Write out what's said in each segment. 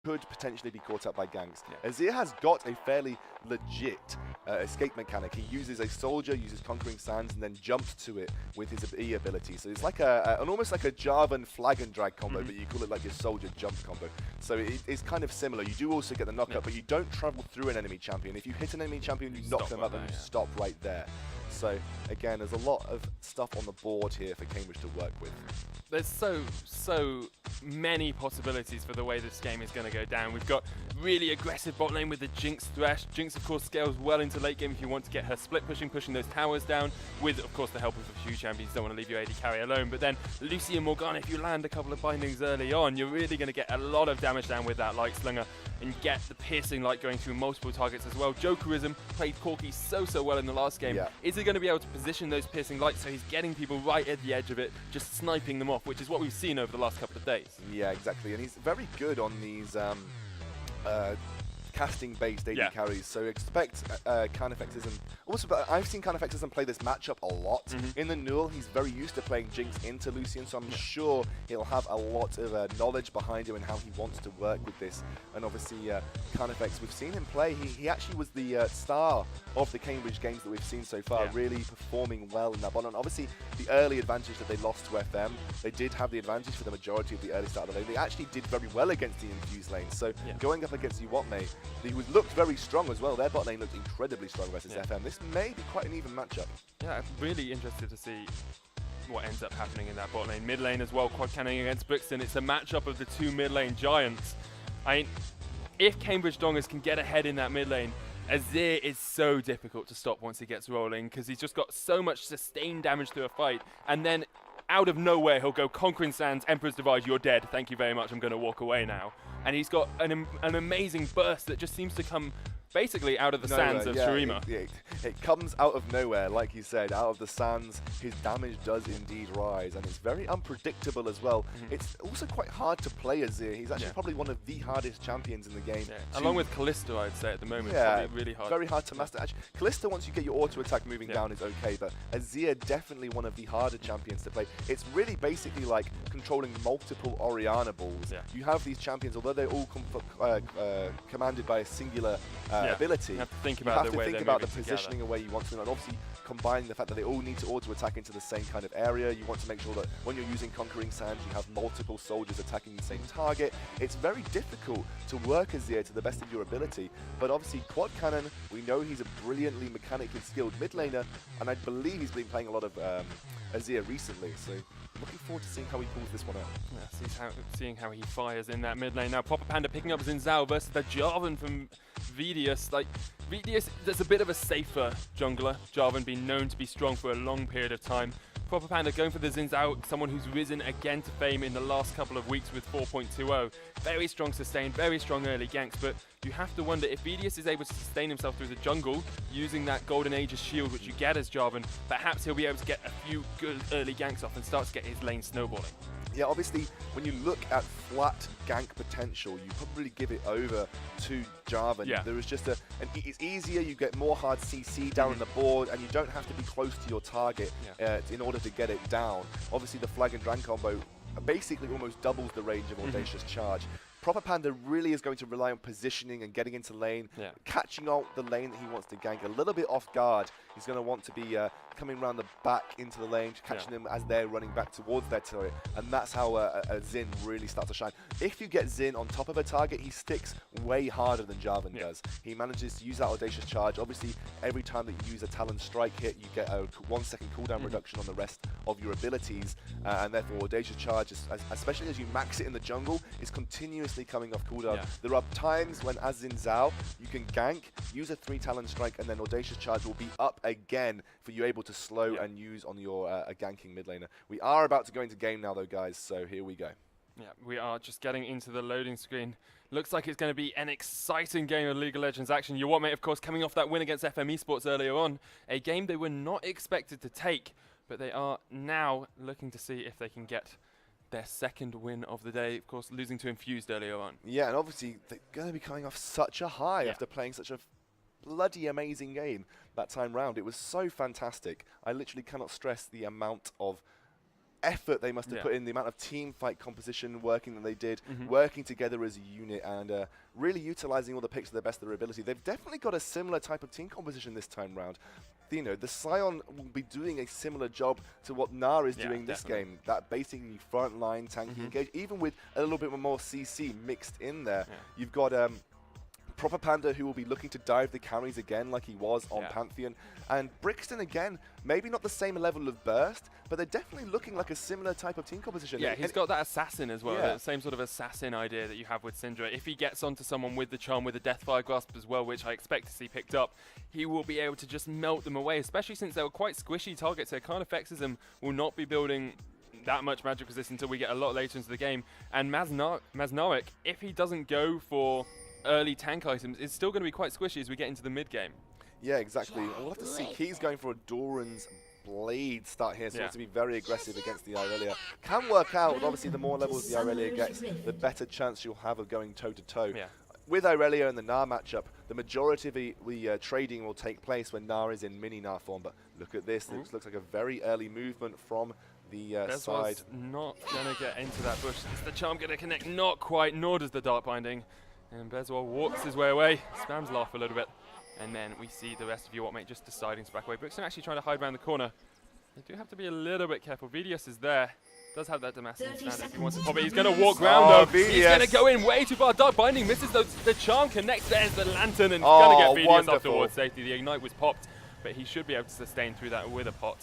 could potentially be caught up by ganks. Azir has got a fairly legit escape mechanic. He uses a soldier, uses Conquering Sands, and then jumps to it with his E ability. So it's like almost like a Jarvan flag and drag combo, but you call it like your soldier jump combo. So it's kind of similar. You do also get the knockup, but you don't travel through an enemy champion. If you hit an enemy champion, you knock them up and you stop right there. So again, there's a lot of stuff on the board here for Cambridge to work with. There's so many possibilities for the way this game is going to go down. We've got really aggressive bot lane with the Jinx Thresh. Jinx, of course, scales well into late game if you want to get her split pushing those towers down, with, of course, the help of a few champions. Don't want to leave your AD carry alone. But then Lucy and Morgana, if you land a couple of bindings early on, you're really going to get a lot of damage down with that Light Slinger and get the piercing light going through multiple targets as well. Jokerism played Corki so well in the last game. Is he going to be able to position those piercing lights so he's getting people right at the edge of it, just sniping them off, which is what we've seen over the last couple of days? Yeah, exactly. And he's very good on these casting-based AD carries, so expect Carnifexes, and also, but I've seen Carnifexes play this matchup a lot. In the Null, he's very used to playing Jinx into Lucian, so I'm sure he'll have a lot of knowledge behind him and how he wants to work with this. And obviously, Carnifex, we've seen him play. He actually was the star of the Cambridge games that we've seen so far, really performing well in that bot. And obviously, the early advantage that they lost to FM, they did have the advantage for the majority of the early start of the lane. They actually did very well against the Infused lane, so going up against UWT, mate, he looked very strong as well. Their bot lane looked incredibly strong versus FM. This may be quite an even matchup. Yeah, I'm really interested to see what ends up happening in that bot lane. Mid lane as well, quad cannoning against Brixton. It's a matchup of the two mid lane giants. I mean, if Cambridge Dongers can get ahead in that mid lane, Azir is so difficult to stop once he gets rolling, because he's just got so much sustained damage through a fight, and then out of nowhere he'll go Conquering Sands, Emperor's Divide, you're dead, thank you very much, I'm going to walk away now. And he's got an amazing burst that just seems to come basically out of the sands of Shurima. It comes out of nowhere, like you said, out of the sands. His damage does indeed rise, and it's very unpredictable as well. It's also quite hard to play Azir. He's actually probably one of the hardest champions in the game. Along with Kalista, I'd say at the moment, probably really hard. Very hard to master. Actually, Kalista, once you get your auto attack moving down, is okay, but Azir definitely one of the harder champions to play. It's really basically like controlling multiple Orianna balls. You have these champions, although they're all commanded by a singular ability. You have to think about the positioning and where you want to, and obviously combining the fact that they all need to auto attack into the same kind of area. You want to make sure that when you're using Conquering Sands, you have multiple soldiers attacking the same target. It's very difficult to work Azir to the best of your ability, but obviously Quad Cannon, we know he's a brilliantly mechanically skilled mid laner, and I believe he's been playing a lot of Azir recently, so looking forward to seeing how he pulls this one out. Seeing how he fires in that mid lane. Now Proper Panda picking up Xin Zhao versus the Jarvan from VODS. Like, VODS, that's a bit of a safer jungler. Jarvan being known to be strong for a long period of time. Proper Panda going for the Xin Zhao, someone who's risen again to fame in the last couple of weeks with 4.20. Very strong sustain, very strong early ganks, but you have to wonder if VODS is able to sustain himself through the jungle using that Golden Aegis shield which you get as Jarvan, perhaps he'll be able to get a few good early ganks off and start to get his lane snowballing. Yeah, obviously, when you look at flat gank potential, you probably give it over to Jarvan. There is just it's easier, you get more hard CC down on the board, and you don't have to be close to your target in order to get it down. Obviously, the flag and drag combo basically almost doubles the range of Audacious Charge. Proper Panda really is going to rely on positioning and getting into lane, catching out the lane that he wants to gank a little bit off guard. He's going to want to be coming around the back into the lane, catching them as they're running back towards their turret, and that's how Xin really starts to shine. If you get Xin on top of a target, he sticks way harder than Jarvan does. He manages to use that Audacious Charge. Obviously, every time that you use a Talon Strike hit, you get a 1 second cooldown reduction on the rest of your abilities, and therefore Audacious Charge, especially as you max it in the jungle, is continuously coming off cooldown. There are times when, as Xin Zhao, you can gank, use a 3 Talon Strike, and then Audacious Charge will be up again for you able to slow and use on your ganking mid laner. We are about to go into game now though, guys, so here we go. Yeah, we are just getting into the loading screen. Looks like it's going to be an exciting game of League of Legends action. UWT, mate, of course, coming off that win against FM Esports earlier on, a game they were not expected to take, but they are now looking to see if they can get their second win of the day, of course, losing to Infused earlier on. Yeah, and obviously they're going to be coming off such a high after playing such a bloody amazing game that time round. It was so fantastic. I literally cannot stress the amount of effort they must have put in, the amount of team fight composition working that they did, working together as a unit, and really utilizing all the picks to the best of their ability. They've definitely got a similar type of team composition this time round. You know, the Scion will be doing a similar job to what Gnar is doing this game. That basically front line tanking engage, even with a little bit more CC mixed in there. You've got Proper Panda, who will be looking to dive the carries again like he was on Pantheon. And Brixton, again, maybe not the same level of burst, but they're definitely looking like a similar type of team composition. Yeah, he's got that assassin as well, the same sort of assassin idea that you have with Syndra. If he gets onto someone with the charm, with the Deathfire Grasp as well, which I expect to see picked up, he will be able to just melt them away, especially since they were quite squishy targets, so it kind of Fexism will not be building that much magic resist until we get a lot later into the game. And Maznarek, if he doesn't go for early tank items, it's still going to be quite squishy as we get into the mid game. Yeah, exactly. We'll have to see. He's going for a Doran's Blade start here, so he has to be very aggressive against the Irelia. Can work out, but obviously the more levels the Irelia gets, the better chance you'll have of going toe-to-toe. With Irelia and the Gnar matchup, the majority of the trading will take place when Gnar is in mini Gnar form, but look at this. This looks like a very early movement from the side. Not going to get into that bush. Is the charm going to connect? Not quite, nor does the Dark Binding. And Bezwar walks his way away, spams laugh a little bit, and then we see the rest of UWM just deciding to back away. Brixton actually trying to hide around the corner. They do have to be a little bit careful. VODS is there. Does have that Damascene stand if he wants to pop it. He's going to walk round though. VODS. He's going to go in way too far. Dark Binding misses though. The charm connects. There's the Lantern, and going to get VODS off towards safety. The Ignite was popped, but he should be able to sustain through that with a pot.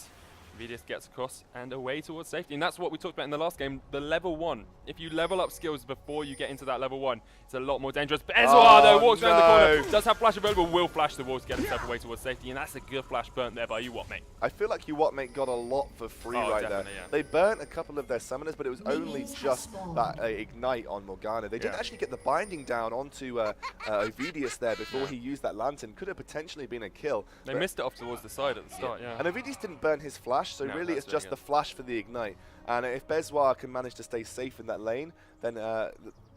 VODS gets across and away towards safety, and that's what we talked about in the last game, the level 1. If you level up skills before you get into that level 1, it's a lot more dangerous. Bezwar though walks around the corner, does have flash available, will flash the wall to get himself away towards safety, and that's a good flash burnt there by UWM. I feel like UWM got a lot for free right there. They burnt a couple of their summoners, but it was only just that Ignite on Morgana. They didn't actually get the binding down onto Ovidius there before he used that Lantern. Could have potentially been a kill. They missed it off towards the side at the start, And Ovidius didn't burn his flash, so really it's just the flash for the Ignite. And if Bezwar can manage to stay safe in that lane, then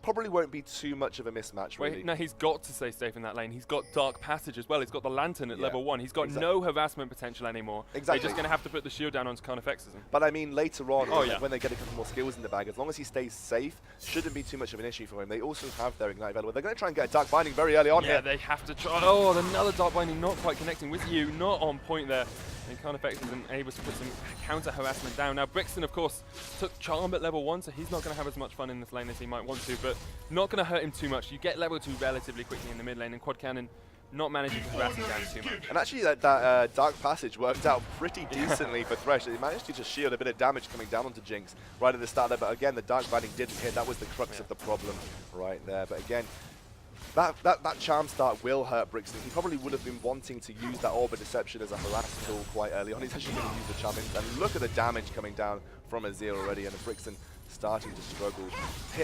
probably won't be too much of a mismatch, really. No, he's got to stay safe in that lane. He's got Dark Passage as well. He's got the Lantern at level 1. He's got no harassment potential anymore. They're just going to have to put the shield down onto Carnifexism. But I mean, later on, when they get a couple more skills in the bag, as long as he stays safe, shouldn't be too much of an issue for him. They also have their Ignite available. They're going to try and get a Dark Binding very early on here. Yeah, they have to try. Oh, another Dark Binding not quite connecting with you. Not on point there. And Carnifexism able to put some counter harassment down. Now, Brixton, of course, took Charm at level 1, so he's not going to have as much fun in this lane as he might want to, but not going to hurt him too much. You get level 2 relatively quickly in the mid lane, and Quad Cannon not managing to harass him down too much. And actually, that Dark Passage worked out pretty decently for Thresh. He managed to just shield a bit of damage coming down onto Jinx right at the start there, but again, the Dark Binding didn't hit. That was the crux of the problem right there. But again, that charm start will hurt Brixton. He probably would have been wanting to use that Orb of Deception as a harass tool quite early on. He's actually going to use the charm, and look at the damage coming down from Azir already, and Brixton starting to struggle.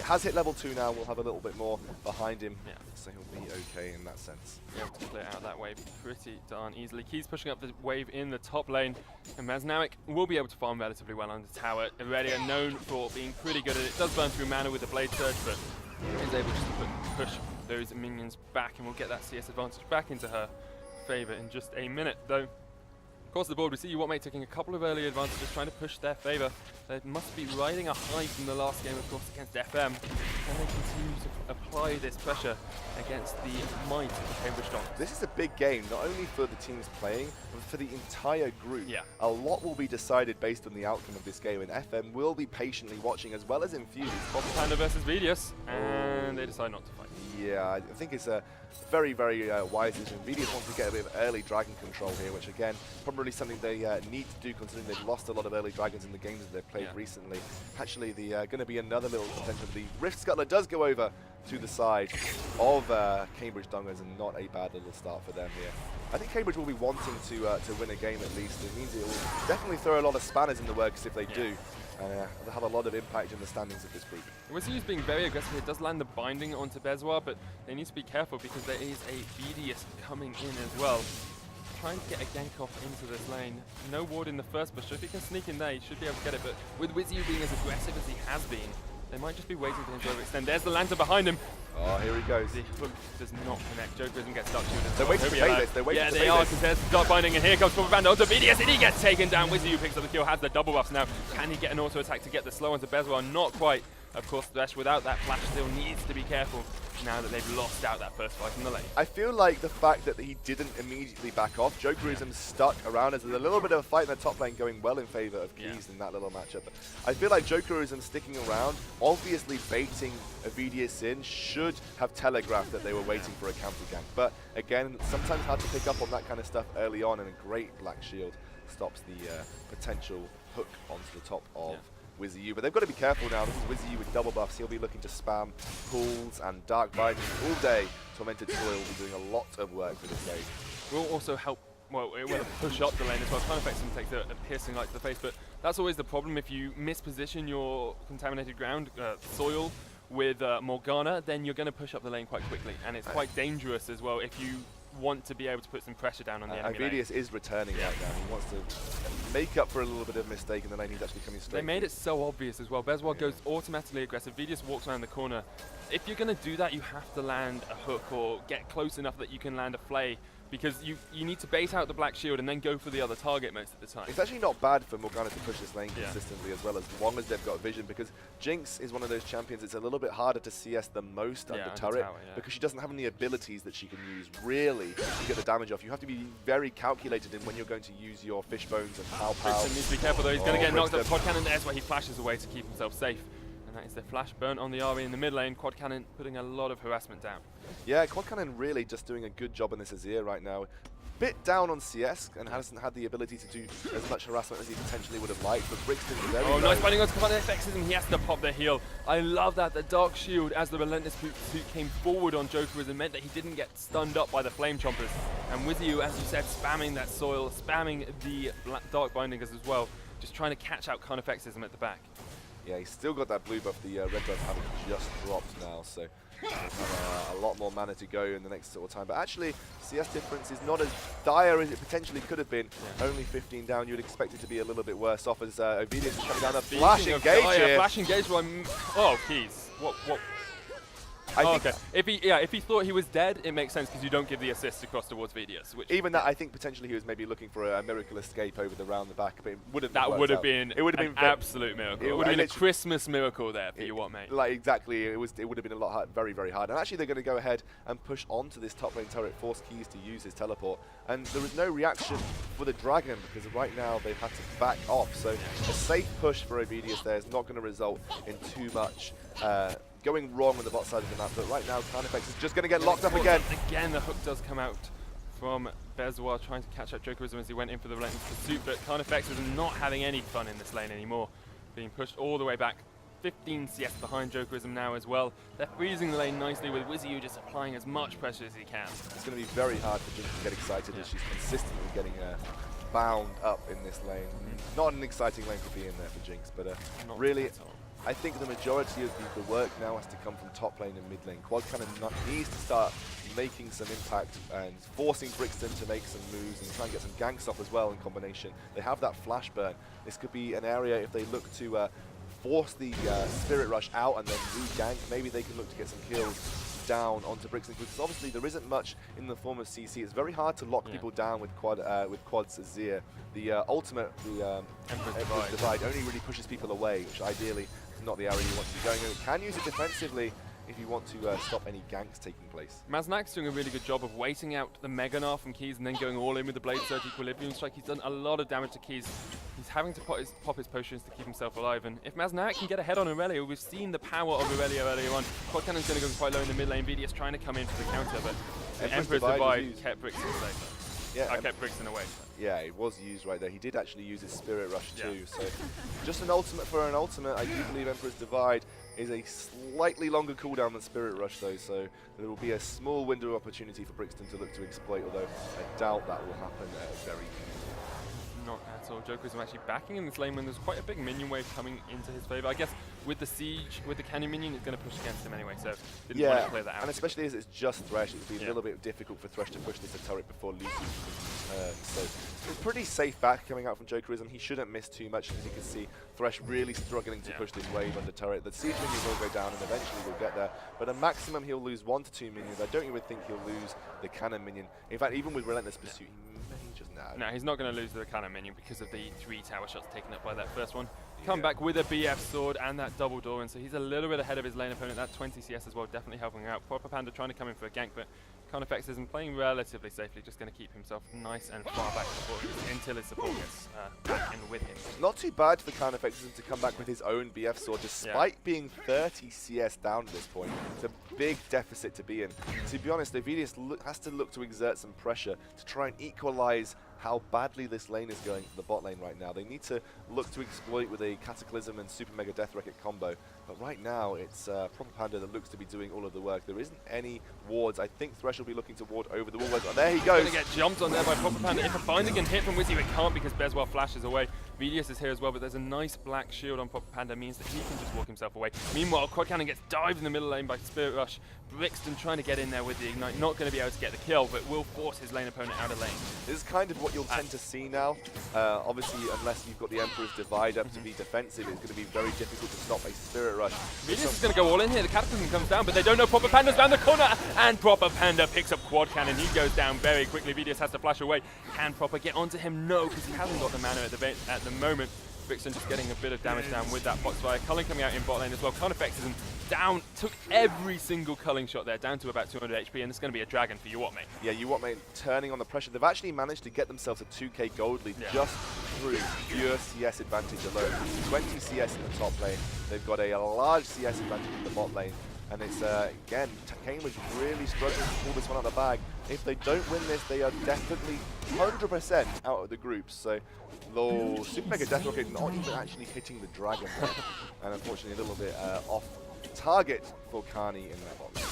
Has hit level 2 now, will have a little bit more behind him, so he'll be okay in that sense. Able to clear out that wave pretty darn easily. He's pushing up the wave in the top lane, and Maznarek will be able to farm relatively well under tower. Irelia known for being pretty good at it. Does burn through mana with the Blade Surge, but is able just to push those minions back, and we'll get that CS advantage back into her favour in just a minute, though. Across the board, we see UWM taking a couple of early advantages, trying to push their favour. They must be riding a high from the last game, of course, against FM, and they continue to apply this pressure against the might of the Cambridge Dons. This is a big game, not only for the teams playing, but for the entire group. A lot will be decided based on the outcome of this game, and FM will be patiently watching, as well as Infused. Panda versus VODS, and they decide not to fight. Yeah, I think it's a very, very wise decision. VODS wants to get a bit of early dragon control here, which again, probably something they need to do, considering they've lost a lot of early dragons in the games that they've played recently. Actually, the going to be another little potential. The Rift Scuttler does go over to the side of Cambridge Dongers, and not a bad little start for them here. I think Cambridge will be wanting to win a game at least. It means it will definitely throw a lot of spanners in the works if they do. They'll have a lot of impact in the standings of this group. Wizzy's being very aggressive. It does land the binding onto Bezwar, but they need to be careful because there is a VODS coming in as well. Trying to get a gank off into this lane. No ward in the first push, so if he can sneak in there, he should be able to get it, but with Wizzy being as aggressive as he has been, They might just be waiting for him to overextend. There's the lantern behind him. Oh, here he goes. The hook does not connect. Jokerism gets stuck shielded. They're waiting to pay this. They're waiting to pay this. Yeah, they are, because there's Dark Binding, and here comes Propaganda onto VODS, and he gets taken down. WYZU picks up the kill, has the double buffs now. Can he get an auto attack to get the slow onto Bezwar? Not quite. Of course, Thresh without that flash still needs to be careful now that they've lost out that first fight in the lane. I feel like the fact that he didn't immediately back off, Jokerism stuck around as there's a little bit of a fight in the top lane going well in favor of Keys in that little matchup. I feel like Jokerism sticking around, obviously baiting a VODS in, should have telegraphed that they were waiting for a counter gank. But again, sometimes hard to pick up on that kind of stuff early on, and a great Black Shield stops the potential hook onto the top of WYZU, but they've got to be careful now. This is WYZU with double buffs. He'll be looking to spam pools and Dark Binding all day. Tormented Soil will be doing a lot of work for this lane. Will also help, well, it will push up the lane as well. Kind of takes a piercing light to the face, but that's always the problem. If you misposition your contaminated ground, soil, with Morgana, then you're going to push up the lane quite quickly, and it's quite dangerous as well if you want to be able to put some pressure down on the enemy lane. VODS is returning right now. He wants to make up for a little bit of mistake in the lane. He's actually coming straight. They made it so obvious as well. Bezwar goes automatically aggressive. VODS walks around the corner. If you're going to do that, you have to land a hook or get close enough that you can land a flay, because you need to bait out the Black Shield and then go for the other target most of the time. It's actually not bad for Morgana to push this lane consistently as well, as long as they've got vision, because Jinx is one of those champions. It's a little bit harder to CS the most under turret, because she doesn't have any abilities that she can use really to get the damage off. You have to be very calculated in when you're going to use your fish bones and pow. Brixton needs to be careful though. He's going to get knocked up. Quad Cannon, there's where he flashes away to keep himself safe. And that is the flash burn on the RE in the mid lane. Quad Cannon putting a lot of harassment down. Yeah, Quad Cannon really just doing a good job in this Azir right now. Bit down on CS and hasn't had the ability to do as much harassment as he potentially would have liked, but Brixton is very nice binding on Command FXs, and he has to pop the heal. I love that. The Dark Shield, as the Relentless Pursuit came forward on Jokerism, meant that he didn't get stunned up by the Flame Chompers. And WYZU, as you said, spamming that soil, spamming the Dark Bindings as well, just trying to catch out Carnifexism at the back. Yeah, he's still got that blue buff. The red buff having just dropped now, so a lot more mana to go in the next sort of time. But actually, CS difference is not as dire as it potentially could have been. Only 15 down. You'd expect it to be a little bit worse off, as VODS is shutting down a flash engage here. Flash engage. Oh, Keys. What? Okay. If he thought he was dead, it makes sense, because you don't give the assist across towards VODS. Which even that, I think potentially he was maybe looking for a miracle escape over the round the back, but it wouldn't. That would have been an absolute miracle. It would have been a Christmas miracle there for you, what, mate? Like exactly, it would have been a lot hard, very, very hard. And actually, they're going to go ahead and push onto this top lane turret, force Keys to use his teleport, and there was no reaction for the Dragon, because right now they've had to back off. So a safe push for VODS there is not going to result in too much going wrong on the bot side of the map, but right now Carnifex is just going to get locked up again. Again, the hook does come out from Bezwar, trying to catch up Jokerism as he went in for the Relentless Pursuit, but Carnifex is not having any fun in this lane anymore, being pushed all the way back. 15 CS behind Jokerism now as well. They're freezing the lane nicely, with WYZU just applying as much pressure as he can. It's going to be very hard for Jinx to get excited as she's consistently getting bound up in this lane. Not an exciting lane to be in there for Jinx, but really, I think the majority of the work now has to come from top lane and mid lane. Quad Cannon needs to start making some impact and forcing Brixton to make some moves and try and get some ganks off as well in combination. They have that flash burn. This could be an area, if they look to force the Spirit Rush out and then re-gank, maybe they can look to get some kills down onto Brixton, because obviously there isn't much in the form of CC. It's very hard to lock people down with Quad's Azir. The ultimate, the Emperor's Divide, only really pushes people away, which ideally is not the area you want to be going in. You can use it defensively if you want to stop any ganks taking place. Maznak's doing a really good job of waiting out the Mega Gnar from Keys and then going all in with the Blade Surge Equilibrium Strike. He's done a lot of damage to Keys. He's having to pop his potions to keep himself alive, and if Maznak can get ahead on Aurelia, we've seen the power of Aurelia earlier on. Quad Cannon's going to go quite low in the mid lane. VODS trying to come in for the counter, but the Emperor's Divide kept Brixton safe. Yeah, I kept Brixton away. Yeah, it was used right there. He did actually use his Spirit Rush too, so just an ultimate for an ultimate. I do believe Emperor's Divide is a slightly longer cooldown than Spirit Rush though, so there will be a small window of opportunity for Brixton to look to exploit, although I doubt that will happen very soon. Not at all. Jokerism actually backing in this lane when there's quite a big minion wave coming into his favor. I guess with the siege, with the cannon minion, it's going to push against him anyway, so didn't want to clear that out. And especially as it's just Thresh, it would be a little bit difficult for Thresh to push this turret before losing so it's pretty safe back coming out from Jokerism. He shouldn't miss too much, as you can see. Thresh really struggling to push this wave under turret. The siege minion will go down and eventually we'll get there, but at maximum he'll lose 1 to 2 minions. I don't even think he'll lose the cannon minion. In fact, even with Relentless Pursuit, he may just No, he's not going to lose the cannon minion because of the 3 tower shots taken up by that first one. Come back with a BF sword and that double door, and so he's a little bit ahead of his lane opponent. That 20 CS as well, definitely helping out. Proper Panda trying to come in for a gank, but Qualifiers isn't playing relatively safely, just going to keep himself nice and far back until his support gets back in with him. Not too bad for Qualifiers to come back with his own BF sword, despite being 30 CS down at this point. It's a big deficit to be in. To be honest, VODS has to look to exert some pressure to try and equalize how badly this lane is going for the bot lane right now. They need to look to exploit with a Cataclysm and Super Mega Death Racket combo. But right now, it's Proper Panda that looks to be doing all of the work. There isn't any wards. I think Thresh will be looking to ward over the wall. Oh, there he goes. Going to get jumped on there by Proper Panda. If a binding can hit from Wizzy, it can't because Bezwell flashes away. VODS is here as well, but there's a nice black shield on Proper Panda, means that he can just walk himself away. Meanwhile, Quad Cannon gets dived in the middle lane by Spirit Rush. Brixton trying to get in there with the Ignite, not going to be able to get the kill, but will force his lane opponent out of lane. This is kind of what you'll tend to see now. Obviously, unless you've got the Emperor's Divide up to be defensive, it's going to be very difficult to stop a Spirit Rush. VODS is going to go all in here. The Cataclysm comes down, but they don't know Proper Panda's down the corner, and Proper Panda picks up Quad Cannon. He goes down very quickly. VODS has to flash away. Can Proper get onto him? No, because he hasn't got the mana at the moment. Brixton just getting a bit of damage down with that Foxfire. Culling coming out in bot lane as well. Qualifiers is down, took every single culling shot there, down to about 200 HP, and it's going to be a dragon for UWM. Yeah, UWM turning on the pressure. They've actually managed to get themselves a 2k gold lead just through pure CS advantage alone. 20 CS in the top lane. They've got a large CS advantage in the bot lane. And it's, again, Cambridge really struggling to pull this one out of the bag. If they don't win this, they are definitely 100% out of the groups. So, Super Mega Death Rocket not even actually hitting the dragon. And unfortunately, a little bit off target for Carney in that bot lane.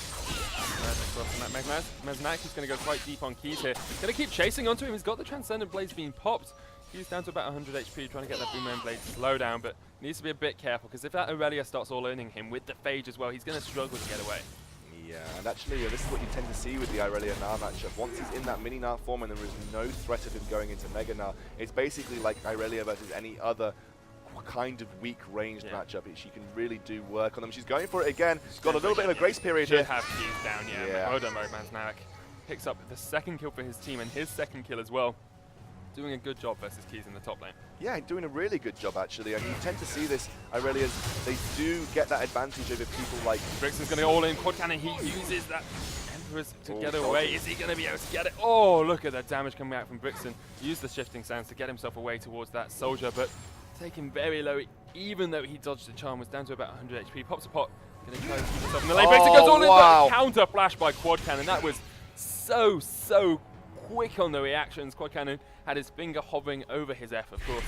Mesnak is going to go quite deep on Keys here. Going to keep chasing onto him. He's got the Transcendent Blades being popped. He's down to about 100 HP, trying to get that Boomerang Blade slow down, but needs to be a bit careful, because if that Aurelia starts all-earning him with the Phage as well, he's going to struggle to get away. Yeah, and actually, this is what you tend to see with the Aurelia Gnar matchup. Once he's in that mini Gnar form and there is no threat of him going into Mega Gnar, it's basically like Aurelia versus any other kind of weak ranged matchup. She can really do work on them. She's going for it again. She's got a little bit of a grace period here. Should have Keys down, Well done, Mesnak. Picks up the second kill for his team and his second kill as well. Doing a good job versus Keys in the top lane. Yeah, doing a really good job actually, and you tend to see this Aurelia's, they do get that advantage over people like... Brixton's going to go all in, Quad Cannon, he uses that Emperor's to get away. Is he going to be able to get it? Oh, look at that damage coming out from Brixton. Used the shifting sands to get himself away towards that soldier, but taken very low, even though he dodged the charm, was down to about 100 HP. Pops a pot, going to try to keep himself in the lane. Brixton goes all in, but counter flash by Quad Cannon. That was so quick on the reactions. Quad Cannon had his finger hovering over his F, of course.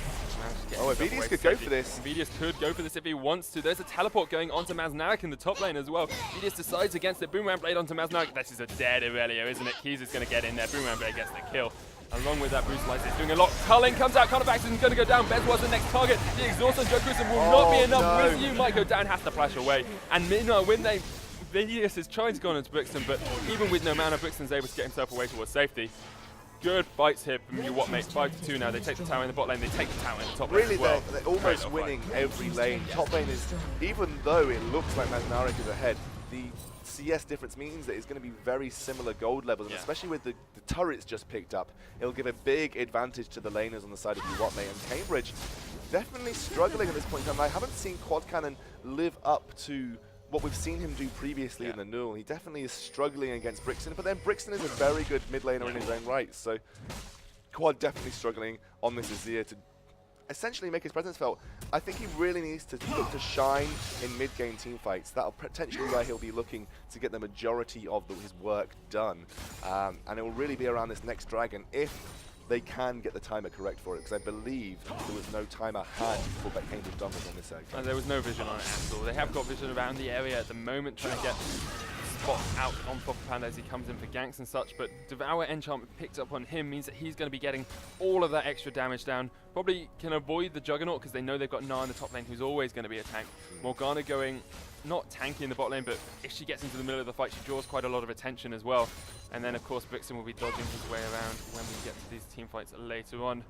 VODS could go for this. VODS could go for this if he wants to. There's a teleport going onto Mesnak in the top lane as well. VODS decides against it. Boomerang Blade onto Mesnak. This is a dead Aurelia, isn't it? Keys is going to get in there. Boomerang Blade gets the kill. Along with that, Brutalize is doing a lot. Culling comes out. Qualifiers is going to go down. Bez was the next target. The exhaust on Jokerism will not be enough. With you, might go down, has to flash away. And meanwhile, when VODS is trying to go on into Brixton, but even with no mana, Brixton's able to get himself away towards safety. Good fights here from UWM. 5-2 now. They take the tower in the bot lane. They take the tower in the top lane. Really, as well. they're almost winning every lane. Top lane is, even though it looks like Mesnak is ahead, the CS difference means that it's going to be very similar gold levels, and especially with the turrets just picked up, it'll give a big advantage to the laners on the side of UWM. And Cambridge definitely struggling at this point in time. I haven't seen Quad Cannon live up to what we've seen him do previously in the Null. He definitely is struggling against Brixton, but then Brixton is a very good mid laner in his own right, so Quad definitely struggling on this Azir to essentially make his presence felt. I think he really needs to look to shine in mid-game team fights. That'll potentially where he'll be looking to get the majority of his work done, and it will really be around this next dragon if they can get the timer correct for it, because I believe there was no timer had for that Cambridge Dominant on this egg. There was no vision on it at all. They have got vision around the area at the moment, trying to get spot out on Proper Panda as he comes in for ganks and such, but Devour Enchantment picked up on him means that he's going to be getting all of that extra damage down. Probably can avoid the Juggernaut because they know they've got Na in the top lane who's always going to be a tank. Morgana going, not tanky in the bot lane, but if she gets into the middle of the fight, she draws quite a lot of attention as well. And then, of course, Brixton will be dodging his way around when we get to these team fights later on.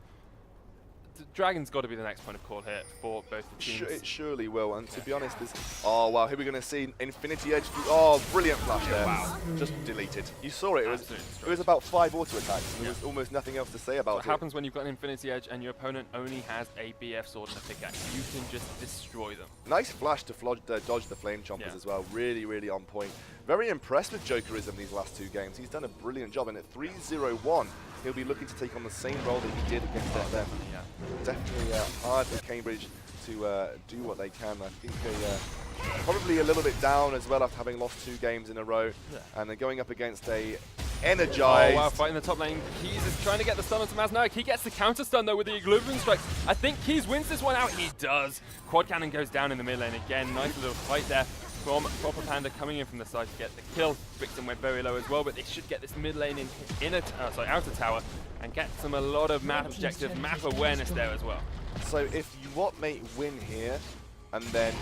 Dragon's got to be the next point of call here for both the teams. It surely will, and to be honest, oh wow, here we're going to see Infinity Edge. Oh, brilliant flash there. Wow. Just deleted. You saw it. It was about 5 auto attacks. And there was almost nothing else to say about it. What happens when you've got an Infinity Edge and your opponent only has a BF sword and a pickaxe? You can just destroy them. Nice flash to dodge the Flame Chompers as well. Really, really on point. Very impressed with Jokerism these last 2 games. He's done a brilliant job, and at 3-0-1, he'll be looking to take on the same role that he did against them. Definitely hard for Cambridge to do what they can. I think they probably a little bit down as well after having lost 2 games in a row, and they're going up against a energized. Oh wow, fighting the top lane. Keys is trying to get the stun onto Maznarik. He gets the counter stun though with the Oblivion Strikes. I think Keys wins this one out. He does. Quad Cannon goes down in the mid lane again. Nice little fight there from Proper Panda coming in from the side to get the kill. Brixton went very low as well, but they should get this mid lane outer tower and get a lot of map objective, map awareness there as well. So if UWT mate win here and then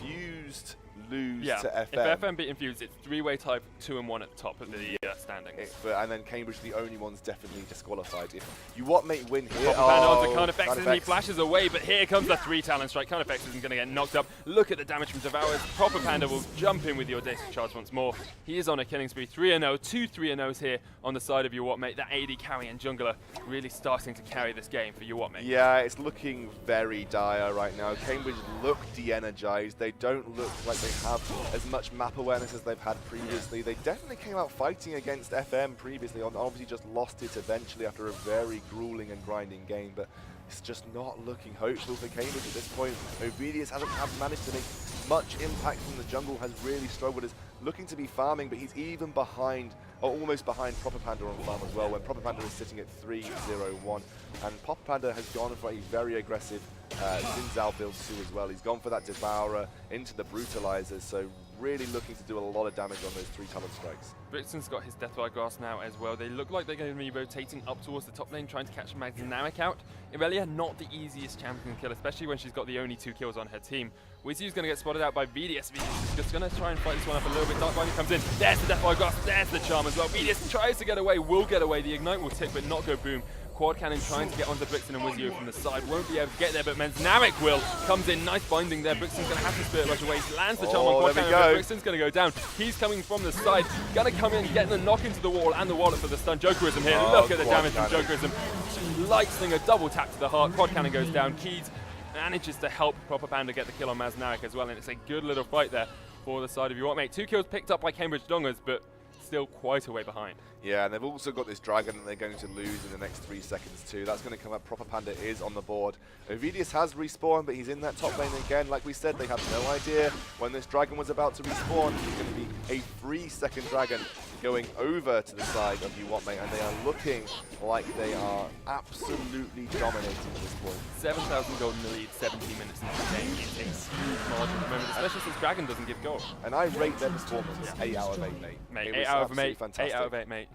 Infused lose to FM. If FM beat Infused, it's 3-way tie, 2-1 at the top of the standings. And then Cambridge, the only one's definitely disqualified. If UWT mate win here, Proper Panda onto Carnifex, and he flashes away, but here comes the 3 Talon Strike. Carnifex isn't going to get knocked up. Look at the damage from Devour. Proper Panda will jump in with the Audacious Charge once more. He is on a killing spree, 3-0, 2 3-0s here on the side of UWT mate. That AD carry and jungler really starting to carry this game for UWT mate. Yeah, it's looking very dire right now. Cambridge look de-energized. They don't look like they have as much map awareness as they've had previously. They definitely came out fighting against FM previously, obviously just lost it eventually after a very grueling and grinding game, but it's just not looking hopeful for Cambridge at this point. VODS hasn't managed to make much impact from the jungle, has really struggled, is looking to be farming, but he's even behind, or almost behind Proper Panda on farm as well, when Proper Panda is sitting at 3-0-1. And Proper Panda has gone for a very aggressive Zinzao build too as well. He's gone for that Devourer into the Brutalizer, so really looking to do a lot of damage on those 3 Talon Strikes. Brixton's got his Death by Grass now as well. They look like they're going to be rotating up towards the top lane, trying to catch Magnamic out. Irelia, not the easiest champion kill, especially when she's got the only 2 kills on her team. Wizu's going to get spotted out by VODS. VODS is just going to try and fight this one up a little bit. Dark Binding comes in. There's the Death by Grass. There's the Charm as well. VODS tries to get away, will get away. The Ignite will tick, but not go boom. Quad Cannon trying to get onto Brixton and Wizu from the side. Won't be able to get there, but Magnamic will. Comes in, nice binding there. Brixton's going to have to Spirit Rush away. He lands the Charm on Quad Cannon, but Brixton's going to go down. He's coming from the side. Going to come in, getting the knock into the wall and the wallet for the stun. Jokerism here. Look at the damage from Jokerism. Lightning, a double tap to the heart. Quad Cannon goes down. Keys manages to help Proper Panda get the kill on Maznaric as well, and it's a good little fight there for the side of UWT mate. 2 kills picked up by Cambridge Dongers, but still quite a way behind. Yeah, and they've also got this dragon that they're going to lose in the next 3 seconds too. That's going to come up. Proper Panda is on the board. VODS has respawned, but he's in that top lane again. Like we said, they have no idea when this dragon was about to respawn. It's going to be a 3-second dragon going over to the side of UWT mate, and they are looking like they are absolutely dominating at this point. 7,000 gold in the lead, 17 minutes into the game. It's a huge margin at the moment, especially since Dragon doesn't give gold. And I rate their performance 8 out of 8, mate. Mate, 8 out of 8, fantastic. 8 out of 8, mate.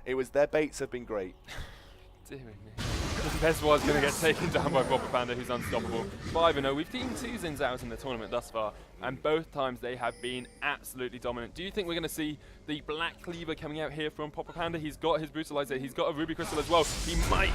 It was their baits have been great. Dear me. The best was going to get taken down by Proper Panda, who's unstoppable. 5-0. We've seen 2 Zinzaos in the tournament thus far, and both times they have been absolutely dominant. Do you think we're going to see the Black Cleaver coming out here from Proper Panda? He's got his Brutalizer, he's got a Ruby Crystal as well. He might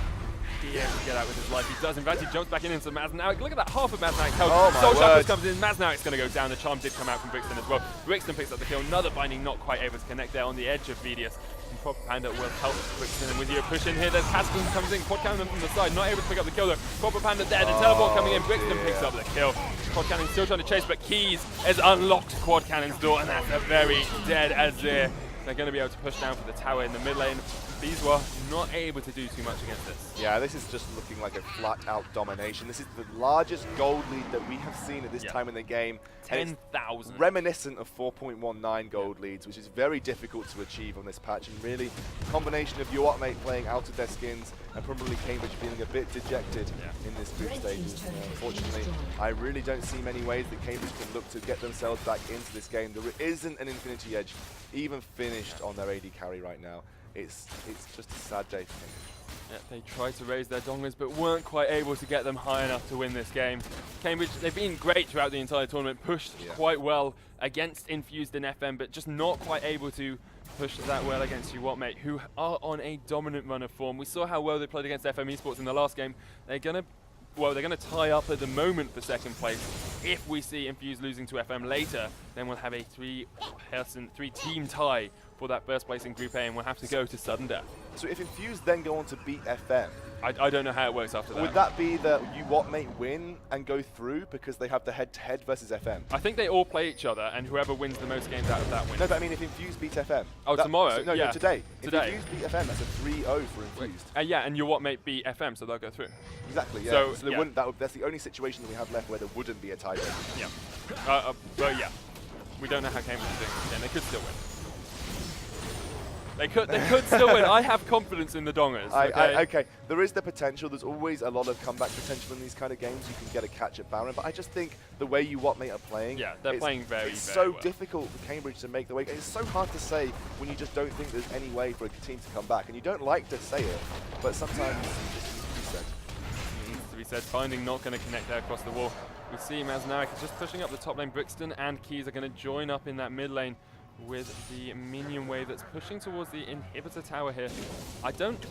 be able to get out with his life. He does. In fact, he jumps back into Maznaric. Look at that, half of Maznaric's health. Oh Soul Shackles comes in. Maznaric's going to go down. The Charm did come out from Brixton as well. Brixton picks up the kill. Another binding, not quite able to connect there on the edge of VODS. And Proper Panda will help Brixton. And with you push in here, there's Haskell comes in. Quad Cannon from the side, not able to pick up the kill though. Proper Panda there. The teleport coming in. Brixton picks up the kill. Quad Cannon still trying to chase, but Keys has unlocked Quad Cannon's door, and that's a very dead Azir They're going to be able to push down for the tower in the mid lane. These were not able to do too much against this. Yeah, this is just looking like a flat-out domination. This is the largest gold lead that we have seen at this time in the game. 10,000. Reminiscent of 4.19 gold leads, which is very difficult to achieve on this patch. And really, a combination of UWM playing out of their skins and probably Cambridge feeling a bit dejected in this group stages. Unfortunately, I really don't see many ways that Cambridge can look to get themselves back into this game. There isn't an Infinity Edge even finished on their AD carry right now. It's just a sad day for Cambridge. Yeah, they tried to raise their dongers, but weren't quite able to get them high enough to win this game. Cambridge, they've been great throughout the entire tournament, pushed quite well against Infused and FM, but just not quite able to push that well against UWM, who are on a dominant run of form. We saw how well they played against FM Esports in the last game. They're gonna tie up at the moment for second place. If we see Infused losing to FM later, then we'll have a three-team tie for that first place in Group A, and we'll have to go to sudden death. So if Infused then go on to beat FM, I don't know how it works after that. Would that be that UWM win and go through because they have the head-to-head versus FM? I think they all play each other, and whoever wins the most games out of that wins. No, but I mean if Infused beat FM. Oh, tomorrow? So, no, yeah. no, today. Today. If Infused beat FM, that's a 3-0 for Infused. Yeah, and UWM beat FM, so they'll go through. Exactly, yeah. So there wouldn't, that's the only situation that we have left where there wouldn't be a tiebreaker. Yeah. But yeah, we don't know how Cambridge is doing, and they could still win. They could still win. I have confidence in the Dongers. Okay, there is the potential. There's always a lot of comeback potential in these kind of games. You can get a catch at Baron, but I just think the way UWM are playing, they're playing very, it's very so well. difficult for Cambridge to make the way. It's so hard to say when you just don't think there's any way for a team to come back, and you don't like to say it, but sometimes it just needs to be said. It needs to be said. Finding not going to connect there across the wall. We see Maznarek is just pushing up the top lane. Brixton and Keys are going to join up in that mid lane with the minion wave that's pushing towards the inhibitor tower here. I don't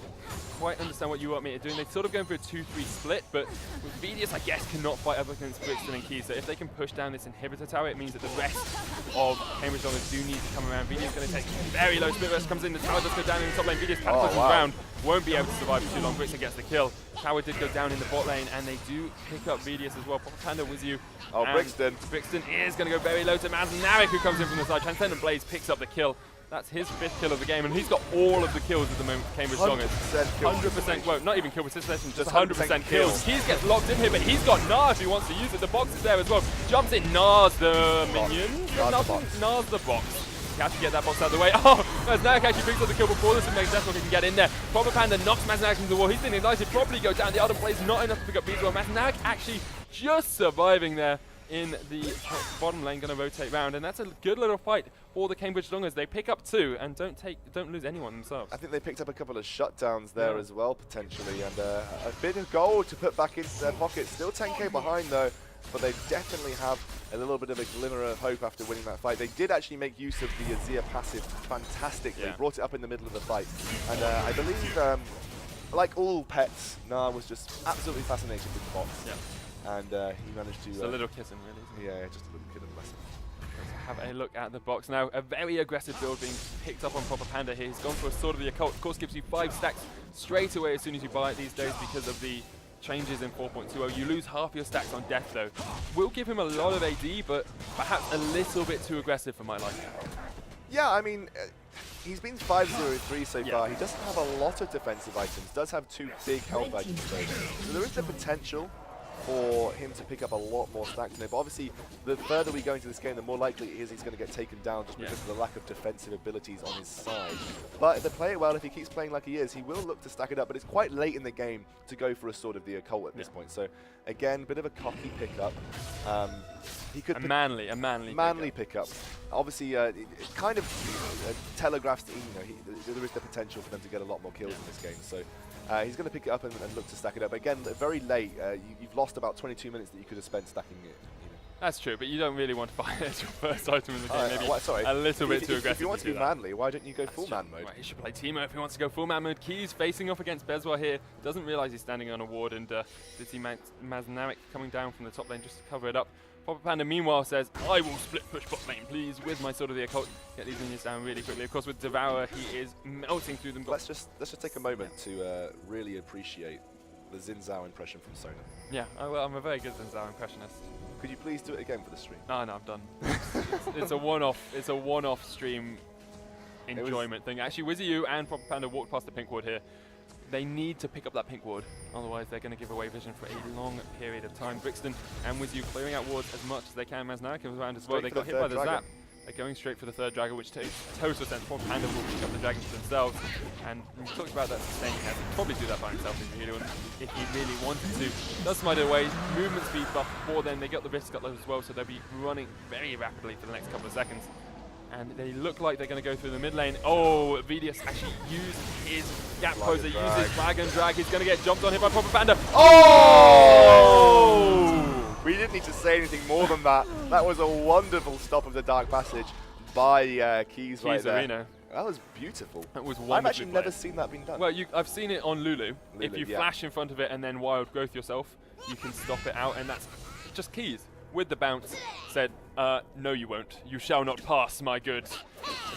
quite understand what UWM are doing. They're sort of going for a 2-3 split, but with VODS, I guess, cannot fight up against Brixton and Keys. So if they can push down this inhibitor tower, it means that the rest of Cambridge Dongers do need to come around. VODS is going to take very low. Split burst comes in, the tower does go down in the top lane. VODS catapults around, won't be able to survive for too long. Brixton gets the kill. Tower did go down in the bot lane, and they do pick up VODS as well. Panda with you. Oh, Brixton. Brixton is going to go very low to Maznarek, who comes in from the side. Transcendent Blaze picks up the kill. That's his 5th kill of the game, and he's got all of the kills at the moment for Cambridge Dongers. 100%, well, not even kill participation, just 100% kills. Keys gets locked in here, but he's got Nars if he wants to use it. The box is there as well. Jumps in, Nars the minion. Nars the box. He has to get that box out of the way. Oh, Maznarek actually picks up the kill before this and makes Deathlock he can get in there. Proper Panda knocks Maznarek into the wall. He's been ignited, probably go down. The other plays not enough to pick up beats. Well, Maznarek actually just surviving there in the bottom lane, going to rotate round, and that's a good little fight for the Cambridge Dongers. They pick up 2 and don't lose anyone themselves. I think they picked up a couple of shutdowns there as well, potentially, and a bit of gold to put back into their pockets. Still 10k behind though, but they definitely have a little bit of a glimmer of hope after winning that fight. They did actually make use of the Azir passive fantastically. They brought it up in the middle of the fight, and I believe, like all pets, Nar was just absolutely fascinated with the box. And he managed to... Just a little kitten, really, isn't it? Yeah, just a little kitten lesson. Let's have a look at the box now. A very aggressive build being picked up on Proper Panda here. He's gone for a Sword of the Occult. Of course, gives you 5 stacks straight away as soon as you buy it these days because of the changes in 4.20. You lose half your stacks on death, though. Will give him a lot of AD, but perhaps a little bit too aggressive for my liking. Yeah, I mean, he's been 5-0-3 so far. He doesn't have a lot of defensive items. Does have 2 big health items, though. So there is the potential for him to pick up a lot more stacks in it. But obviously, the further we go into this game, the more likely it is he's going to get taken down just because of the lack of defensive abilities on his side. But if they play it well, if he keeps playing like he is, he will look to stack it up. But it's quite late in the game to go for a Sword of the Occult at this point. So again, bit of a cocky pickup. He could a manly pickup. Obviously, it kind of telegraphs that there is the potential for them to get a lot more kills in this game. So he's going to pick it up and look to stack it up. Again, very late. You've lost about 22 minutes that you could have spent stacking it. That's true, but you don't really want to buy it as your first item in the game. Maybe sorry. A little bit too aggressive. If you want to be manly, why don't you go full man mode? Right, he should play Teemo if he wants to go full man mode. Keys facing off against Bezwa here. Doesn't realize he's standing on a ward, and did see Maznarek coming down from the top lane just to cover it up. Proper Panda meanwhile says, I will split push bot lane, please, with my Sword of the Occult. Get these minions down really quickly. Of course, with Devourer, he is melting through them. Let's just take a moment to really appreciate the Xin Zhao impression from Sona. Yeah, well, I'm a very good Xin Zhao impressionist. Could you please do it again for the stream? No, I'm done. It's a one-off. It's a one-off stream enjoyment thing. Actually, WYZU and Proper Panda walked past the pink ward here. They need to pick up that pink ward, otherwise they're going to give away vision for a long period of time. Brixton and WYZU clearing out wards as much as they can. Maznaka comes around as well. They got hit by the zap. They're going straight for the third dragon, which takes total sense. Proper Panda will pick up the dragons themselves. And we talked about that sustaining head. He'd probably do that by himself if he really wanted to. Does smite it away. Movement speed buff before then. They got the risk as well, so they'll be running very rapidly for the next couple of seconds. And they look like they're going to go through the mid lane. Oh, VODS actually used his gap closer, used his flag and drag. He's going to get jumped on here by Proper Panda. Oh! We didn't need to say anything more than that. That was a wonderful stop of the Dark Passage by Keys right there. Arena. That was beautiful. That was wonderful. I've actually never seen that being done. Well, I've seen it on Lulu. If you flash in front of it and then wild growth yourself, you can stop it out, and that's just Keys with the bounce said, no you won't. You shall not pass, my good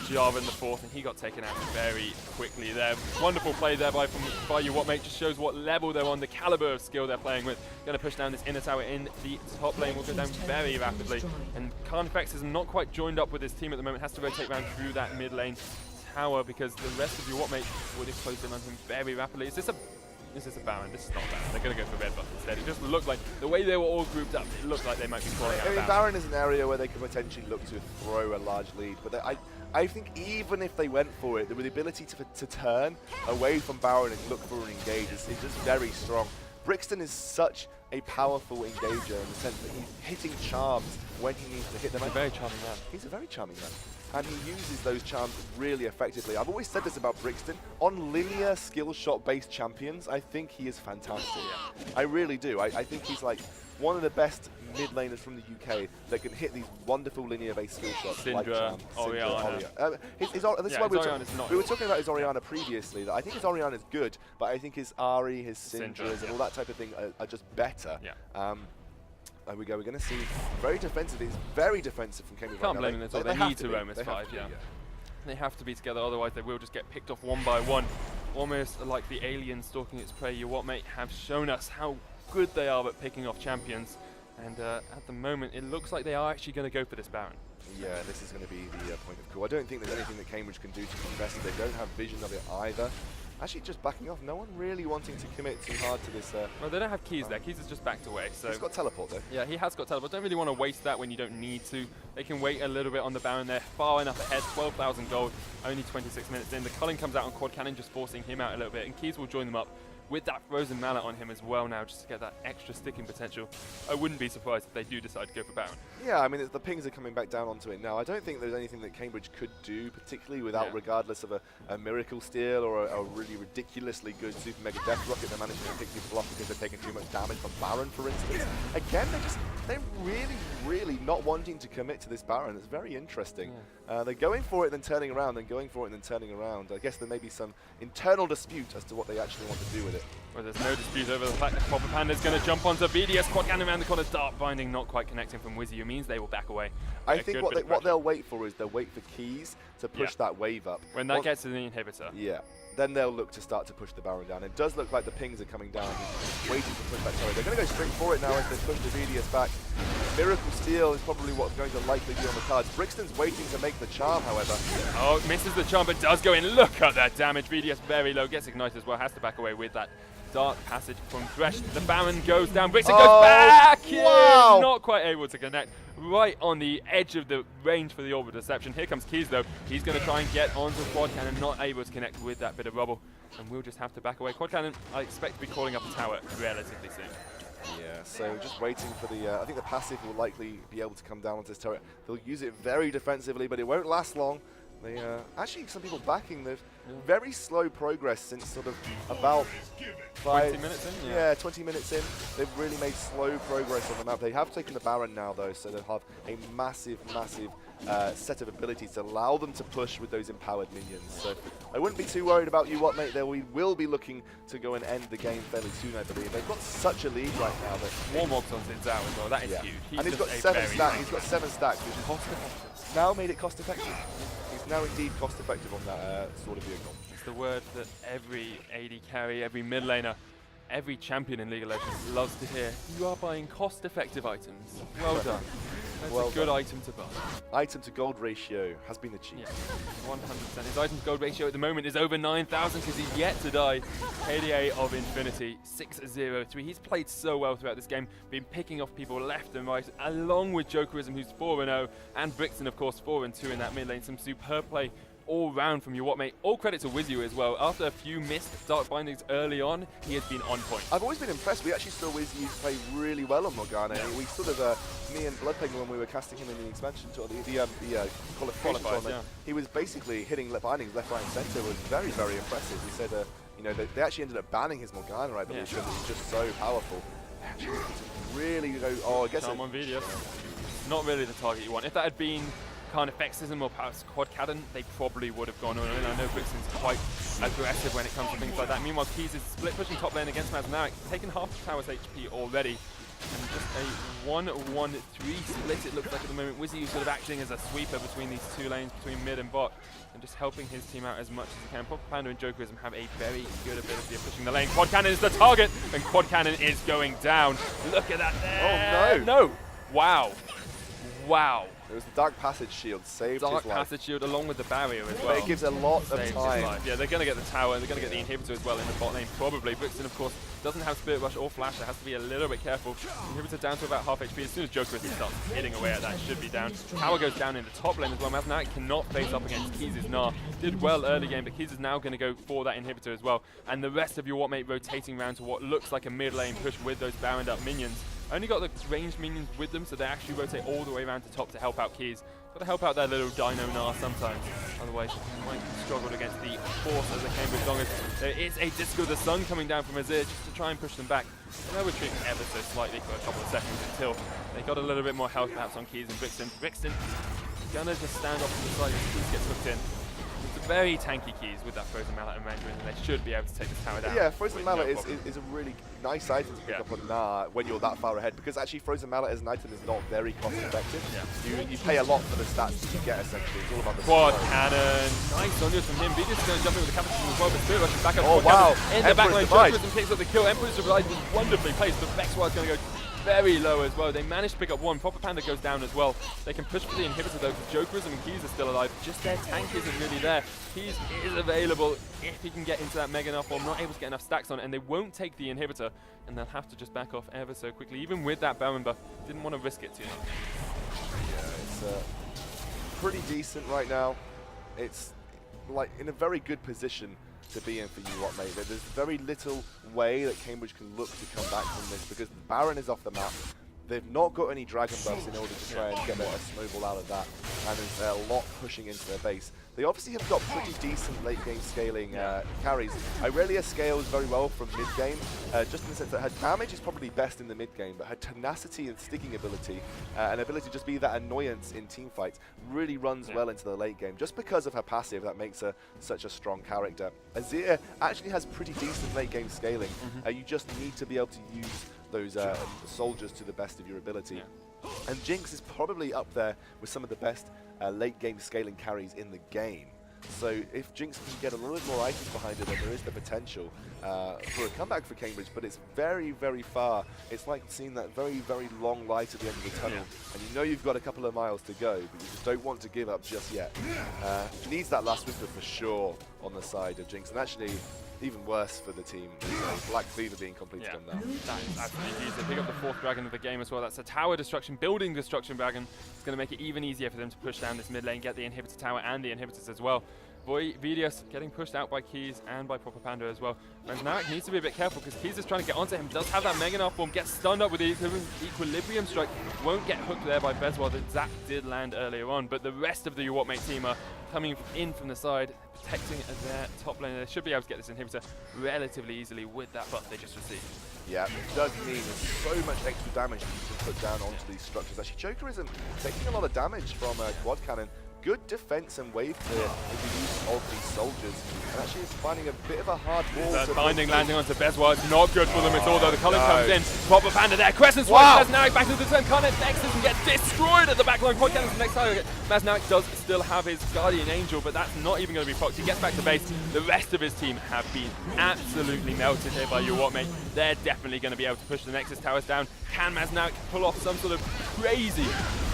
Java in the fourth, and he got taken out very quickly there. Wonderful play there by UWM. Just shows what level they're on, the caliber of skill they're playing with. Going to push down this inner tower in the top lane. Will go down very rapidly. And Carnifex is not quite joined up with his team at the moment. Has to rotate around through that mid lane tower because the rest of UWM would have closed in on him very rapidly. Is this a Baron? This is not Baron. They're going to go for red buff instead. It just looked like, the way they were all grouped up, it looked like they might be calling out Baron. Baron is an area where they could potentially look to throw a large lead, but I think even if they went for it, the ability to turn away from Baron and look for an engage is just very strong. Brixton is such a powerful engager in the sense that he's hitting charms when he needs to hit them. He's a very charming man. He's a very charming man. And he uses those charms really effectively. I've always said this about Brixton. On linear skill shot based champions, I think he is fantastic. Yeah. I really do. I think he's like one of the best mid laners from the UK that can hit these wonderful linear based skill shots. Syndra, like Orianna. This is why we were talking about his Orianna previously. That I think his Orianna is good, but I think his Ari, his Syndras, and all that type of thing are just better. Yeah. There we go. We're going to see very defensive. He's very defensive from Cambridge. Can't blame them at all. They need to roam as 5. Yeah. They have to be together, otherwise they will just get picked off one by one. Almost like the alien stalking its prey. UWM have shown us how good they are at picking off champions. And at the moment, it looks like they are actually going to go for this Baron. Yeah, this is going to be the point of call. I don't think there's anything that Cambridge can do to contest it. They don't have vision of it either. Actually, just backing off. No one really wanting to commit too hard to this. Well, they don't have Keys there. Keys is just backed away. So he's got teleport, though. Yeah, he has got teleport. Don't really want to waste that when you don't need to. They can wait a little bit on the Baron. They're far enough ahead. 12,000 gold. Only 26 minutes in. The culling comes out on Quad Cannon, just forcing him out a little bit. And Keys will join them up with that Frozen Mallet on him as well now, just to get that extra sticking potential. I wouldn't be surprised if they do decide to go for Baron. Yeah, I mean, the pings are coming back down onto it now. I don't think there's anything that Cambridge could do, particularly without, regardless of a Miracle Steal or a really ridiculously good Super Mega Death Rocket they're managing to pick people off because they're taking too much damage from Baron, for instance. Again, they're really not wanting to commit to this Baron. It's very interesting. They're going for it, then turning around, then going for it, and then turning around. I guess there may be some internal dispute as to what they actually want to do with it. Well, there's no dispute over the fact that Proper Panda is going to jump onto VODS. Quad Cannon around the corner, Dark Binding not quite connecting from WYZU means they will back away. I think what they'll wait for is they'll wait for Keys to push that wave up. When that gets to the inhibitor. Yeah. Then they'll look to start to push the Baron down. It does look like the pings are coming down, waiting to push back. Sorry, they're going to go straight for it now as they push the VODS back. Miracle Steal is probably what's going to likely be on the cards. Brixton's waiting to make the charm, however. Oh, misses the charm, but does go in. Look at that damage. VODS very low, gets ignited as well, has to back away with that Dark Passage from Thresh. The Baron goes down. Brixton goes back! Wow! Not quite able to connect. Right on the edge of the range for the Orb of Deception. Here comes Keys, though. He's going to try and get onto Quad Cannon, not able to connect with that bit of rubble. And we'll just have to back away. Quad Cannon, I expect to be calling up a tower relatively soon. Yeah, so just waiting for the... I think the passive will likely be able to come down onto this turret. They'll use it very defensively, but it won't last long. They actually, some people backing the very slow progress since sort of about 20 minutes in? Yeah, 20 minutes in. They've really made slow progress on the map. They have taken the Baron now, though, so they'll have a massive set of abilities to allow them to push with those empowered minions. So I wouldn't be too worried about UWM. They will be looking to go and end the game fairly soon, I believe. They've got such a lead right now. Warmog's on Sin's out as well. That is huge. And he's got 7 stacks. He's got 7 stacks, which is cost effective. Now made it cost effective. He's now indeed cost effective on that sort of vehicle. It's the word that every AD carry, every mid laner, every champion in League of Legends loves to hear, you are buying cost-effective items. Well done. That's a good item to buy. Item to gold ratio has been achieved. Yeah, 100%. His item to gold ratio at the moment is over 9,000 because he's yet to die. KDA of Infinity, 6-0-3. He's played so well throughout this game, been picking off people left and right, along with Jokerism, who's 4-0, and Brixton, of course, 4-2 in that mid lane. Some superb play all round from your WOT mate. All credit to Wizzy as well. After a few missed Dark Bindings early on, he has been on point. I've always been impressed. We actually saw Wizzy play really well on Morgana. Yeah. We sort of, me and Bloodpain, when we were casting him in the expansion tour, the qualification tournament, he was basically hitting bindings left, right, and centre. Was very, very impressive. He said, you know, they actually ended up banning his Morgana, I believe, because he's just so powerful. Actually, really go. Oh, I guess. On VODS. Not really the target you want. If that had been Carnifexism or perhaps Quad Cannon, they probably would have gone on. And I know Brixton's quite aggressive when it comes to things like that. Meanwhile, Keys is split pushing top lane against Mazanarik, taking half the tower's HP already. And just a 1-1-3 split it looks like at the moment. Wizzy sort of acting as a sweeper between these two lanes, between mid and bot, and just helping his team out as much as he can. Papa Panda and Jokerism have a very good ability of pushing the lane. Quad Cannon is the target, and Quad Cannon is going down. Look at that there. Oh, no. No. Wow. Wow. It was the Dark Passage Shield, saved his life. Dark Passage Shield along with the barrier as well. But it gives a lot of time. Yeah, they're going to get the tower, they're going to get the inhibitor as well in the bot lane, probably. Brixton, of course, doesn't have Spirit Rush or Flash, so has to be a little bit careful. Inhibitor down to about half HP. As soon as Jokerism starts hitting away at that, should be down. Tower goes down in the top lane as well. Mazanarik cannot face up against Keys' Gnar. Did well early game, but Keys is now going to go for that inhibitor as well. And the rest of your WOT mate rotating around to what looks like a mid lane push with those Baroned up minions. Only got the ranged minions with them, so they actually rotate all the way around to top to help out Keys. Got to help out their little Dino Gnar sometimes, otherwise you might struggle against the force as a Cambridge Longest. There is a Disc of the Sun coming down from Azir just to try and push them back. And they'll retreat ever so slightly for a couple of seconds until they got a little bit more health perhaps on Keys and Brixton. Brixton gonna just stand off to the side as Keys gets hooked in. It's very tanky Keys with that Frozen Mallet and Mandarin, and they should be able to take this tower down. Yeah, Frozen Mallet is a really nice item to pick up on Gnar when you're that far ahead, because actually Frozen Mallet as an item is not very cost effective. Yeah. You pay a lot for the stats that you get essentially. It's all about the Quad Cannon. Nice Sonya's from him. Vedius is going to jump in with the Captain as well, but Spirit Rush is back up. Oh wow! In the back line, Jokerism picks up the kill. Emperor's Divide was wonderfully placed, but Vexwild's going to go very low as well. They managed to pick up one. Papa Panda goes down as well. They can push for the inhibitor though, because Jokerism and Keys are still alive. Just their tank isn't really there. Keys is available if he can get into that Mega Gnar form, not able to get enough stacks on it, and they won't take the inhibitor, and they'll have to just back off ever so quickly. Even with that Baron buff, didn't want to risk it too much. Yeah, it's pretty decent right now. It's like in a very good position to be in for you, WOT mate. There's very little way that Cambridge can look to come back from this, because the Baron is off the map. They've not got any Dragon buffs in order to try and get a snowball out of that, and there's a lot pushing into their base. They obviously have got pretty decent late game scaling carries. Irelia scales very well from mid game, just in the sense that her damage is probably best in the mid game, but her tenacity and sticking ability, and ability to just be that annoyance in team fights, really runs well into the late game. Just because of her passive, that makes her such a strong character. Azir actually has pretty decent late game scaling. You just need to be able to use those soldiers to the best of your ability. And Jinx is probably up there with some of the best late game scaling carries in the game. So if Jinx can get a little bit more items behind it, then there is the potential for a comeback for Cambridge, but it's very, very far. It's like seeing that very, very long light at the end of the tunnel, and you know you've got a couple of miles to go, but you just don't want to give up just yet. Needs that last whisper for sure on the side of Jinx, and actually even worse for the team. Black Fever being completed on now. That is absolutely huge. They pick up the 4th dragon of the game as well. That's a tower destruction, building destruction dragon. It's going to make it even easier for them to push down this mid lane, get the inhibitor tower and the inhibitors as well. VODS getting pushed out by Keys and by Papa Panda as well. Mazanarik needs to be a bit careful because Keys is trying to get onto him. Does have that Mega Gnar form, gets stunned up with the Equilibrium Strike. Won't get hooked there by Bezwell. The Zap did land earlier on, but the rest of the WOT mate team are coming in from the side, protecting their top lane. They should be able to get this inhibitor relatively easily with that buff they just received. Yeah, it does mean there's so much extra damage that you can put down onto these structures. Actually, Jokerism taking a lot of damage from Quad Cannon. good defense and wave clear with the use of these soldiers. And actually is finding a bit of a hard wall. Binding landing onto Bezwa. It's not good for them at all, though. The color comes in. Proper panda there. Crescent Wow. Swipe. Masnarek back to the turn. Carnet Nexus and gets destroyed at the backline. Quad cannons next target. Masnarek does still have his Guardian Angel, but that's not even going to be procced. He gets back to base. The rest of his team have been absolutely melted here by UWM. They're definitely going to be able to push the Nexus towers down. Can Masnarek pull off some sort of crazy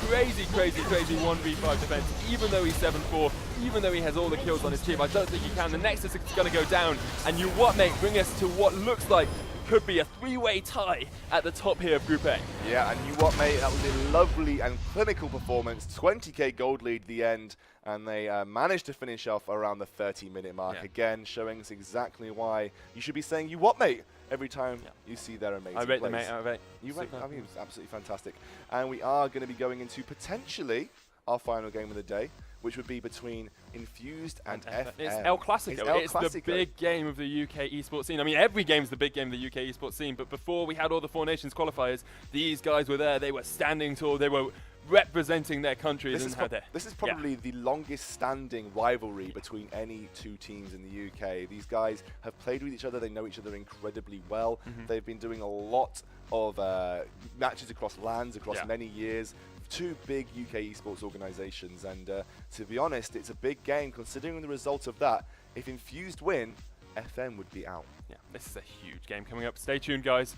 1v5 defense, even though he's 7-4, even though he has all the kills on his team? I don't think he can. The Nexus is going to go down, and UWM bring us to what looks like could be a three-way tie at the top here of Group A. Yeah, and that was a lovely and clinical performance. 20k gold lead at the end, and they managed to finish off around the 30-minute mark. Yeah. Again, showing us exactly why you should be saying "you what, mate" every time you see their amazing I rate plays. the mate out of 8. You rate, I mean, it was absolutely fantastic. And we are going to be going into potentially our final game of the day, which would be between Infused and FM. It's El Clasico. It's the big game of the UK esports scene. I mean, every game is the big game of the UK esports scene, but before we had all the Four Nations qualifiers, these guys were there. They were standing tall. They were representing their countries. This is probably the longest standing rivalry between any two teams in the UK. These guys have played with each other. They know each other incredibly well. They've been doing a lot of matches across lands, across many years. Two big UK esports organizations, and to be honest, it's a big game considering the result of that. If Infused win, FM would be out. Yeah, this is a huge game coming up. Stay tuned, guys.